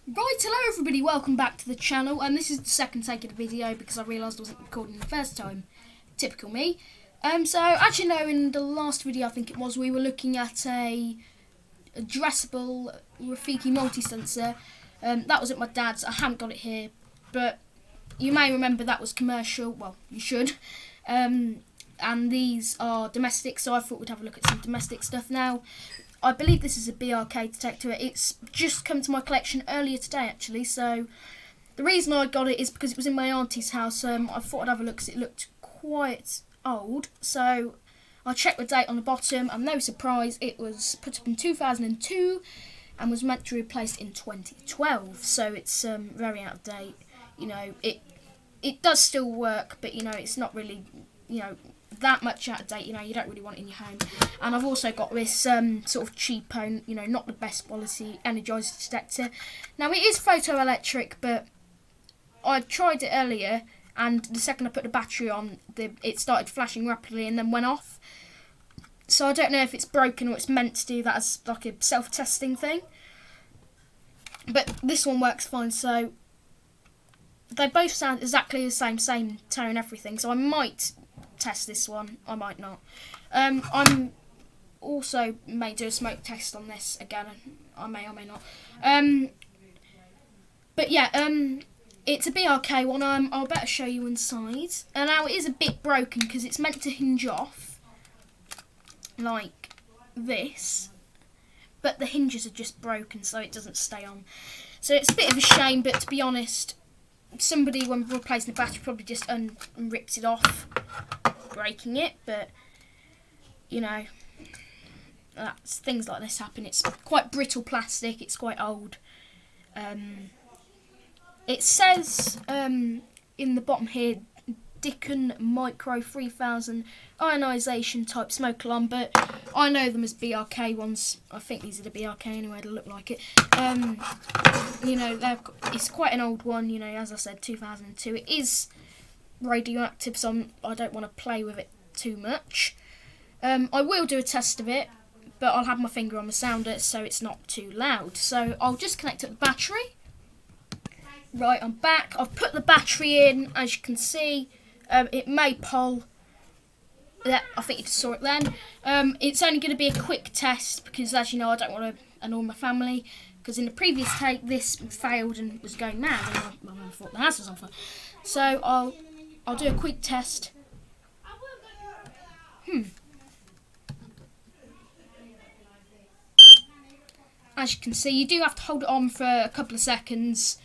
Right, hello everybody, welcome back to the channel, and this is the second take of the video because I realised I wasn't recording the first time. Typical me. So, as you know, in the last video I think it was, we were looking at a addressable Rafiki multi-sensor. That was at my dad's. I haven't got it here, but you may remember that was commercial, well, you should. And these are domestic, so I thought we'd have a look at some domestic stuff now. I believe this is a BRK detector. It's just come to my collection earlier today, actually. So the reason I got it is because it was in my auntie's house. I thought I'd have a look because it looked quite old. So I checked the date on the bottom, and no surprise, it was put up in 2002 and was meant to be replaced in 2012. So it's very out of date. You know, it does still work, but you know, it's not really, you know, that much out of date. You know, you don't really want it in your home. And I've also got this sort of cheapo, you know, not the best quality energizer detector. Now it is photoelectric, but I tried it earlier, and the second I put the battery on, it started flashing rapidly and then went off. So I don't know if it's broken or it's meant to do that as like a self-testing thing. But this one works fine. So they both sound exactly the same tone, everything. So I might test this one, I might not. I'm also may do a smoke test on this again. I may or may not. But yeah, it's a BRK one. I'll better show you inside. And now it is a bit broken because it's meant to hinge off like this, but the hinges are just broken, so it doesn't stay on. So it's a bit of a shame, but to be honest, somebody when replacing the battery probably just ripped it off, breaking it. But you know, things like this happen. It's quite brittle plastic. It's quite old. It says in the bottom here, Dickon Micro 3000 ionisation type smoke alarm, but I know them as BRK ones. I think these are the BRK anyway, they look like it. You know, it's quite an old one, you know, as I said, 2002. It is radioactive, so I don't want to play with it too much. I will do a test of it, but I'll have my finger on the sounder so it's not too loud. So I'll just connect up the battery. Right, I'm back. I've put the battery in, as you can see. It may pull. Yeah, I think you just saw it then. It's only going to be a quick test because, as you know, I don't want to annoy my family. Because in the previous take, this failed and was going mad, and my mum thought the house was on fire. So I'll do a quick test. As you can see, you do have to hold it on for a couple of seconds.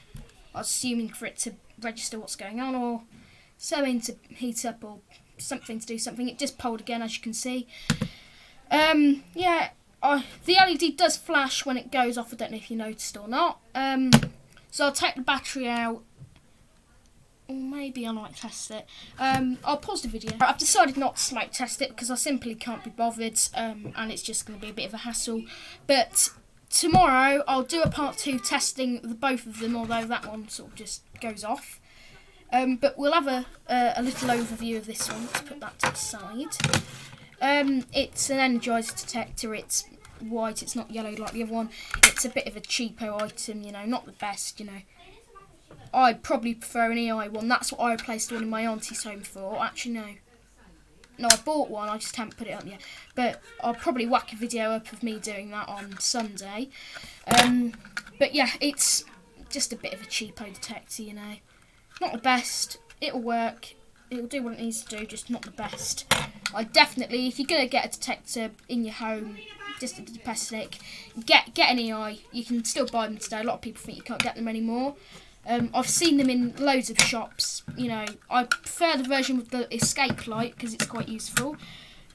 I was assuming for it to register what's going on, or something to heat up, or something to do something. It just pulled again, as you can see. Yeah, the LED does flash when it goes off. I don't know if you noticed or not. So I'll take the battery out. Or maybe I might test it. I'll pause the video. I've decided not to smoke test it because I simply can't be bothered, and it's just going to be a bit of a hassle. But tomorrow I'll do a part 2 testing both of them, although that one sort of just goes off. But we'll have a little overview of this one. Let's put that to the side. It's an energizer detector. It's white. It's not yellow like the other one. It's a bit of a cheapo item, you know, not the best, you know. I'd probably prefer an EI one. That's what I replaced one in my auntie's home for. Actually, no. No, I bought one, I just haven't put it up yet. But I'll probably whack a video up of me doing that on Sunday. But yeah, it's just a bit of a cheapo detector, you know. Not the best. It'll work. It'll do what it needs to do, just not the best. I definitely, if you're going to get a detector in your home, just a domestic, get an EI. You can still buy them today. A lot of people think you can't get them anymore. I've seen them in loads of shops. You know, I prefer the version with the escape light because it's quite useful.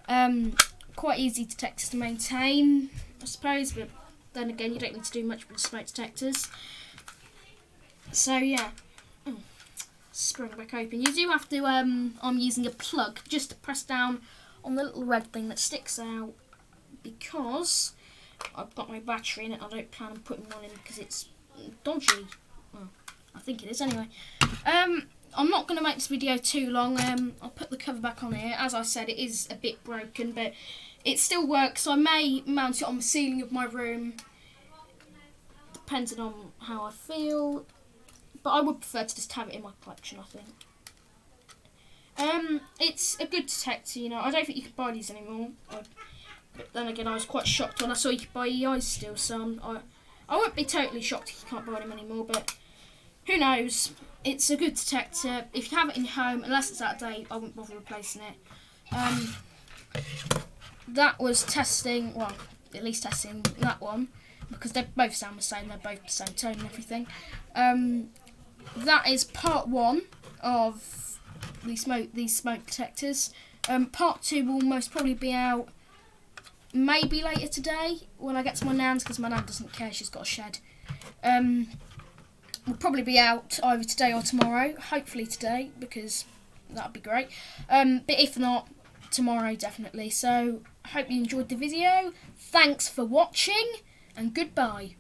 Quite easy detectors to maintain, I suppose, but then again, you don't need to do much with smoke detectors. So yeah, spring back open. You do have to. I'm using a plug just to press down on the little red thing that sticks out because I've got my battery in it. I don't plan on putting one in because it's dodgy. Well, I think it is anyway. I'm not going to make this video too long. I'll put the cover back on here. As I said, it is a bit broken, but it still works. So I may mount it on the ceiling of my room. depending on how I feel. But I would prefer to just have it in my collection, I think. It's a good detector, you know. I don't think you can buy these anymore. But then again, I was quite shocked when I saw you could buy EIs still. So I won't be totally shocked if you can't buy them anymore. But who knows? It's a good detector. If you have it in your home, unless it's out of date, I wouldn't bother replacing it. That was testing. Well, at least testing that one because they both sound the same. They're both the same tone and everything. That is part 1 of these smoke detectors. Part 2 will most probably be out maybe later today when I get to my nan's, because my nan doesn't care, she's got a shed. Will probably be out either today or tomorrow, hopefully today, because that would be great. But if not, tomorrow definitely. So I hope you enjoyed the video. Thanks for watching and goodbye.